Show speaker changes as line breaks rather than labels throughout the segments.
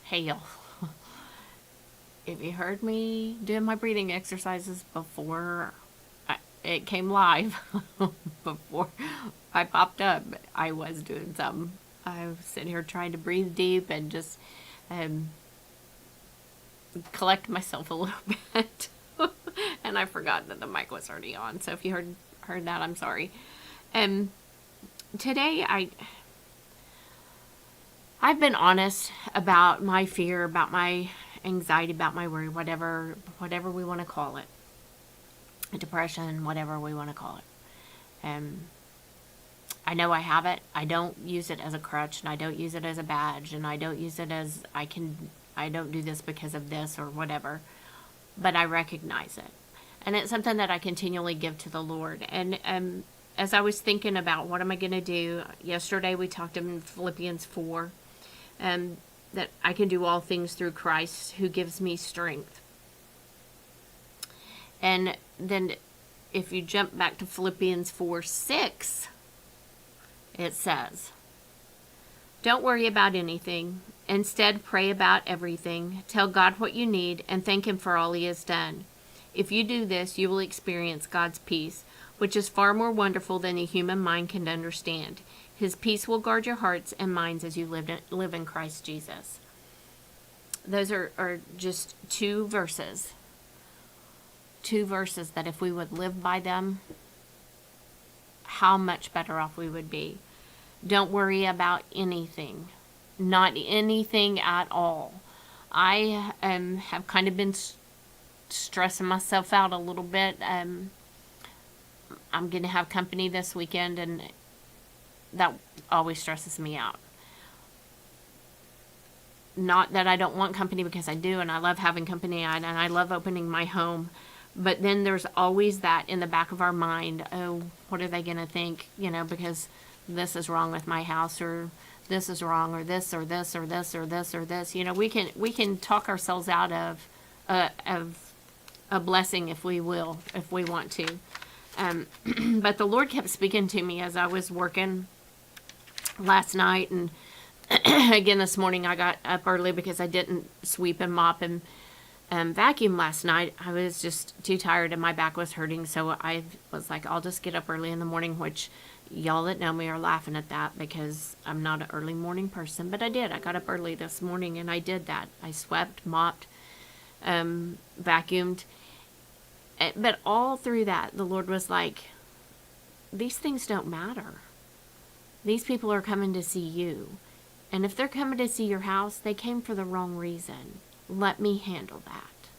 Hey y'all, if you heard me doing my breathing exercises before it came live, before I popped up, I was doing some. I was sitting here trying to breathe deep and just um, collect myself a little bit. And I forgot that the mic was already on. So if you heard that, I'm sorry. Um, Today I've been honest about my fear, about my anxiety, about my worry, whatever we want to call it, depression, whatever we want to call it. I know I have it. I don't use it as a crutch, and I don't use it as a badge, and I don't use it as I don't do this because of this or whatever. But I recognize it, and it's something that I continually give to the Lord. And as I was thinking about what am I going to do, yesterday we talked in Philippians 4. That I can do all things through Christ who gives me strength. And then if you jump back to Philippians 4:6, it says, don't worry about anything. Instead, pray about everything. Tell God what you need and thank Him for all He has done. If you do this, you will experience God's peace, which is far more wonderful than a human mind can understand. His peace will guard your hearts and minds as you live in Christ Jesus. Those are just two verses that if we would live by them, how much better off we would be. Don't worry about anything. Not anything at all. I have kind of been stressing myself out a little bit. I'm going to have company this weekend, and that always stresses me out. Not that I don't want company, because I do, and I love having company, and I love opening my home. But then there's always that in the back of our mind, oh, what are they going to think? Because this is wrong with my house, or this is wrong, or this, or this, or this, or this, or this. We can talk ourselves out of a blessing if we want to. But the Lord kept speaking to me as I was working last night, and again this morning. I got up early because I didn't sweep and mop and vacuum last night. I was just too tired and my back was hurting, so I was like, I'll just get up early in the morning, which y'all that know me are laughing at that because I'm not an early morning person, but I did. I got up early this morning and I did that. I swept, mopped, vacuumed. But all through that, the Lord was like, these things don't matter. These people are coming to see you. And if they're coming to see your house, they came for the wrong reason. Let me handle that.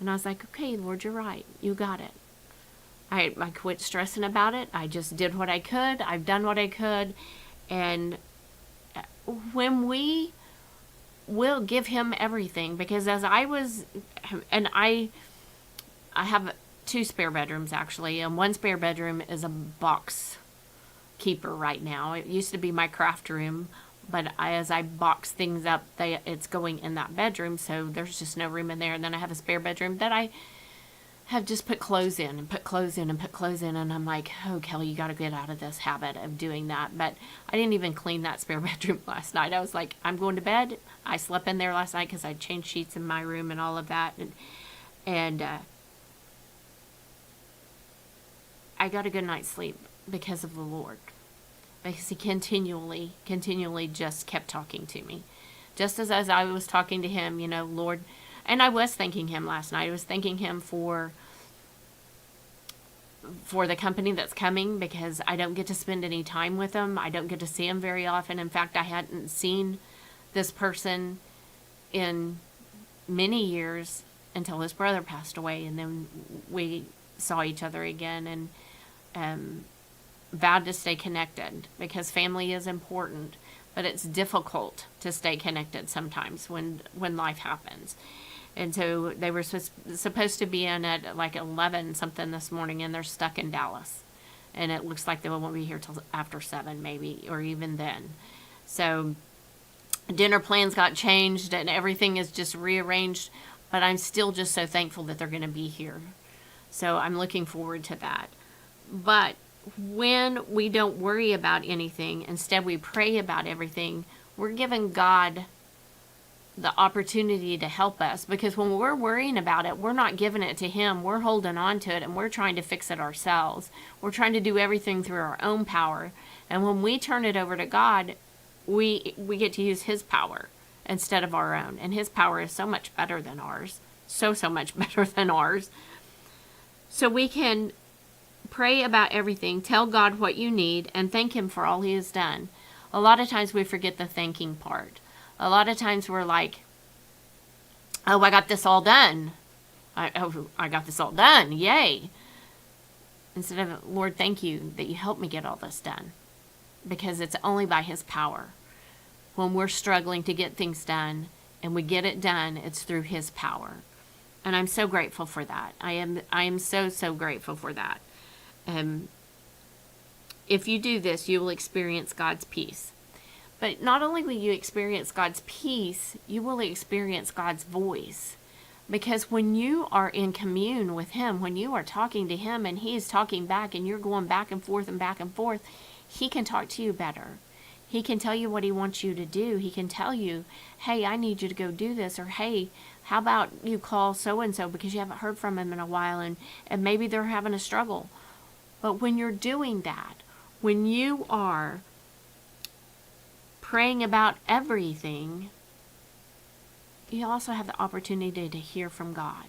And I was like, okay, Lord, you're right. You got it. I quit stressing about it. I just did what I could. I've done what I could. And when we will give Him everything, because as I was, and I have 2 spare bedrooms actually, and one spare bedroom is a box keeper right now. It used to be my craft room, but as I box things up, it's going in that bedroom, so there's just no room in there. And then I have a spare bedroom that I have just put clothes in and put clothes in and put clothes in, and I'm like, oh, Kelly, you got to get out of this habit of doing that. But I didn't even clean that spare bedroom last night. I was like, I'm going to bed. I slept in there last night because I changed sheets in my room and all of that, and I got a good night's sleep because of the Lord. Because He continually just kept talking to me. Just as I was talking to Him, Lord, and I was thanking Him last night. I was thanking Him for the company that's coming, because I don't get to spend any time with them. I don't get to see them very often. In fact, I hadn't seen this person in many years until his brother passed away, and then we saw each other again, and vowed to stay connected, because family is important, but it's difficult to stay connected sometimes when life happens. And so they were supposed to be in at like 11 something this morning, and they're stuck in Dallas, and it looks like they won't be here till after 7 maybe, or even then. So dinner plans got changed and everything is just rearranged, but I'm still just so thankful that they're going to be here. So I'm looking forward to that. But when we don't worry about anything, instead we pray about everything, we're giving God the opportunity to help us, because when we're worrying about it, we're not giving it to him. We're holding on to it and we're trying to fix it ourselves. We're trying to do everything through our own power. And when we turn it over to God, we get to use his power instead of our own. And his power is so much better than ours. So much better than ours. So we can pray about everything, tell God what you need, and thank him for all he has done. A lot of times we forget the thanking part. A lot of times we're like, oh, I got this all done. I got this all done. Yay. Instead of, Lord, thank you that you helped me get all this done. Because it's only by his power. When we're struggling to get things done and we get it done, it's through his power. And I'm so grateful for that. I am so grateful for that. If you do this, you will experience God's peace. But not only will you experience God's peace, you will experience God's voice. Because when you are in commune with him, when you are talking to him and he is talking back and you're going back and forth, he can talk to you better. He can tell you what he wants you to do. He can tell you, hey, I need you to go do this. Or, hey, how about you call so-and-so because you haven't heard from him in a while and maybe they're having a struggle. But when you're doing that, when you are praying about everything, you also have the opportunity to hear from God.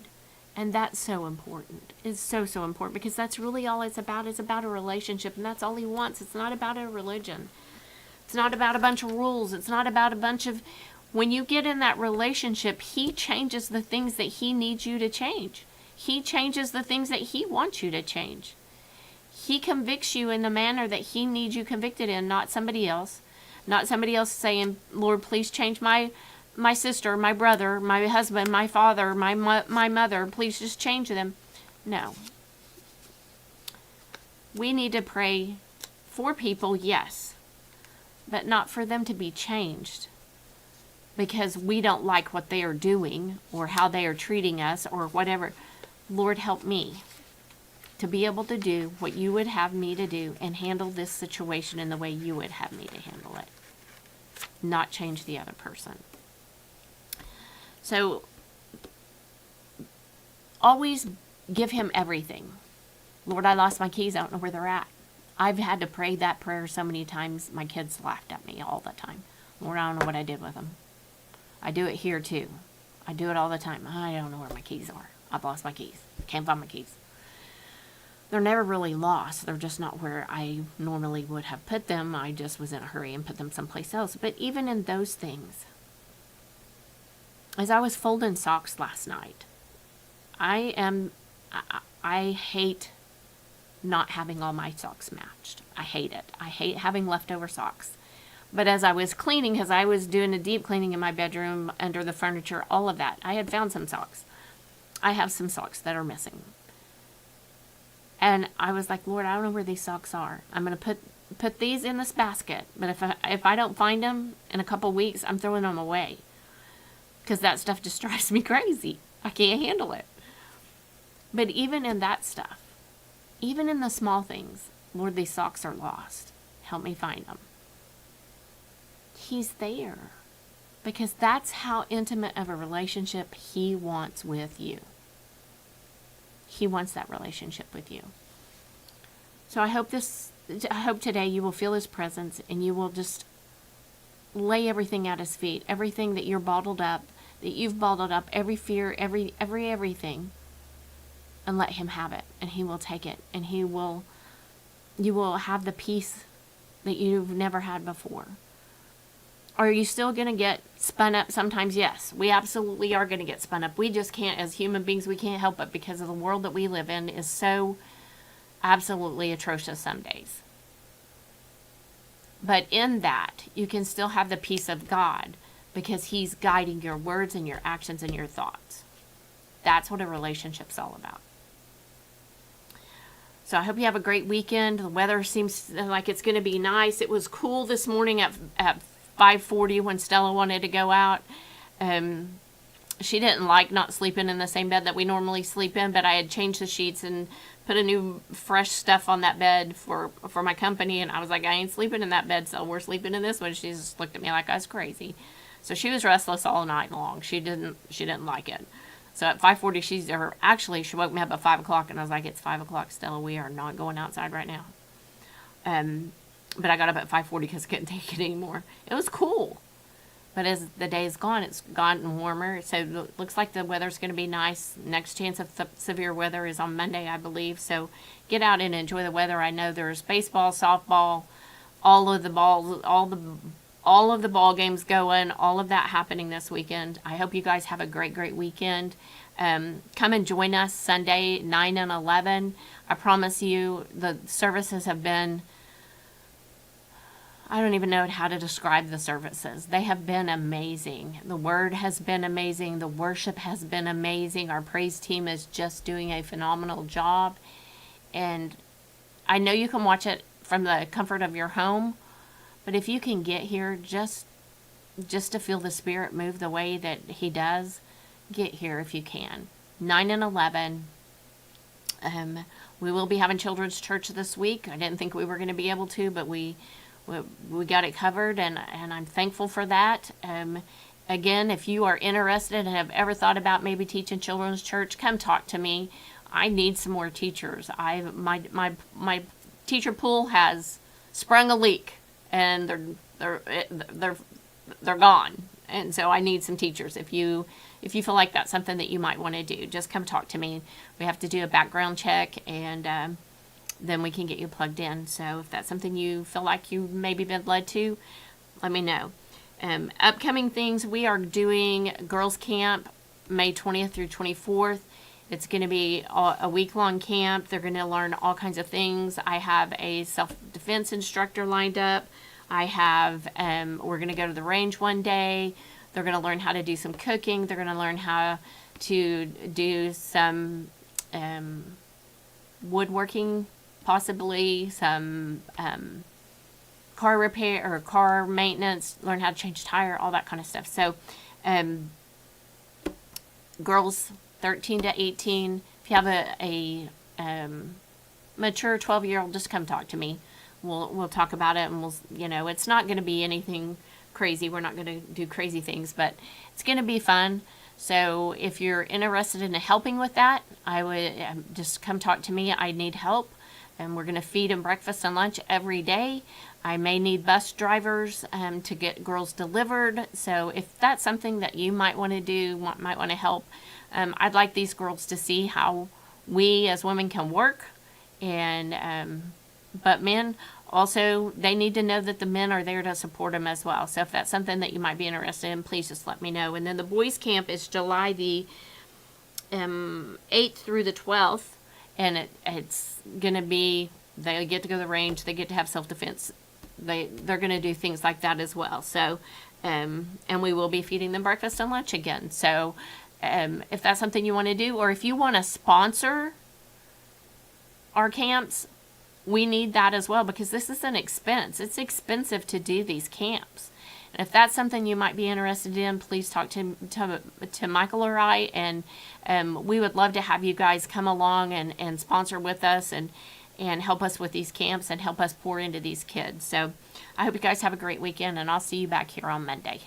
And that's so important. It's so important because that's really all it's about. It's about a relationship, and that's all he wants. It's not about a religion. It's not about a bunch of rules. It's not about a bunch of... When you get in that relationship, he changes the things that he needs you to change. He changes the things that he wants you to change. He convicts you in the manner that he needs you convicted in, not somebody else. Not somebody else saying, Lord, please change my sister, my brother, my husband, my father, my mother. Please just change them. No. We need to pray for people, yes, but not for them to be changed because we don't like what they are doing or how they are treating us or whatever. Lord, help me to be able to do what you would have me to do and handle this situation in the way you would have me to handle it. Not change the other person. So, always give him everything. Lord, I lost my keys. I don't know where they're at. I've had to pray that prayer so many times. My kids laughed at me all the time. Lord, I don't know what I did with them. I do it here too. I do it all the time. I don't know where my keys are. I've lost my keys. Can't find my keys. They're never really lost. They're just not where I normally would have put them. I just was in a hurry and put them someplace else. But even in those things, as I was folding socks last night, I hate not having all my socks matched. I hate it. I hate having leftover socks. But as I was cleaning, as I was doing a deep cleaning in my bedroom, under the furniture, all of that, I had found some socks. I have some socks that are missing. And I was like, Lord, I don't know where these socks are. I'm going to put these in this basket. But if I don't find them in a couple weeks, I'm throwing them away. Because that stuff just drives me crazy. I can't handle it. But even in that stuff, even in the small things, Lord, these socks are lost. Help me find them. He's there. Because that's how intimate of a relationship he wants with you. He wants that relationship with you. So I hope today you will feel his presence and you will just lay everything at his feet. Everything that you've bottled up, every fear, everything. And let him have it. And he will take it. And you will have the peace that you've never had before. Are you still going to get spun up sometimes? Yes, we absolutely are going to get spun up. We just can't, as human beings, we can't help it because of the world that we live in is so absolutely atrocious some days. But in that, you can still have the peace of God because he's guiding your words and your actions and your thoughts. That's what a relationship's all about. So I hope you have a great weekend. The weather seems like it's going to be nice. It was cool this morning at 5:40 when Stella wanted to go out. She didn't like not sleeping in the same bed that we normally sleep in, but I had changed the sheets and put a new fresh stuff on that bed for my company, and I was like, I ain't sleeping in that bed, so we're sleeping in this one. She just looked at me like I was crazy. So she was restless all night long. She didn't like it. So at 5:40, she woke me up at 5 o'clock, and I was like, it's 5 o'clock, Stella. We are not going outside right now. But I got up at 5:40 because I couldn't take it anymore. It was cool. But as the day's gone, it's gotten warmer. So it looks like the weather's going to be nice. Next chance of severe weather is on Monday, I believe. So get out and enjoy the weather. I know there's baseball, softball, all of the balls, all of the ball games going, all of that happening this weekend. I hope you guys have a great, great weekend. Come and join us Sunday, 9 and 11. I promise you the services have been, I don't even know how to describe the services. They have been amazing. The word has been amazing. The worship has been amazing. Our praise team is just doing a phenomenal job. And I know you can watch it from the comfort of your home, but if you can get here just to feel the Spirit move the way that He does, get here if you can. 9 and 11. We will be having children's church this week. I didn't think we were going to be able to, but we got it covered, and I'm thankful for that. Again, if you are interested and have ever thought about maybe teaching children's church, come talk to me. I need some more teachers. My teacher pool has sprung a leak, and they're gone, and so I need some teachers. If you feel like that's something that you might want to do, just come talk to me. We have to do a background check, and then we can get you plugged in. So if that's something you feel like you maybe been led to, let me know. Upcoming things, we are doing girls camp May 20th through 24th. It's going to be a week-long camp. They're going to learn all kinds of things. I have a self-defense instructor lined up. I have, we're going to go to the range one day. They're going to learn how to do some cooking. They're going to learn how to do some woodworking, possibly some car repair or car maintenance, learn how to change tire, all that kind of stuff. So girls 13 to 18, if you have a mature 12-year-old, just come talk to me. We'll talk about it, and it's not going to be anything crazy. We're not going to do crazy things, but it's going to be fun. So if you're interested in helping with that, I would just come talk to me. I need help. And we're going to feed them breakfast and lunch every day. I may need bus drivers to get girls delivered. So if that's something that you might want to do, might want to help, I'd like these girls to see how we as women can work. And but men also, they need to know that the men are there to support them as well. So if that's something that you might be interested in, please just let me know. And then the boys camp is July the 8th through the 12th. And it's going to be, they get to go to the range, they get to have self-defense. They're going to do things like that as well. So, and we will be feeding them breakfast and lunch again. So, if that's something you want to do, or if you want to sponsor our camps, we need that as well, because this is an expense. It's expensive to do these camps. And if that's something you might be interested in, please talk to Michael or I, and we would love to have you guys come along and sponsor with us and help us with these camps and help us pour into these kids. So I hope you guys have a great weekend, and I'll see you back here on Monday.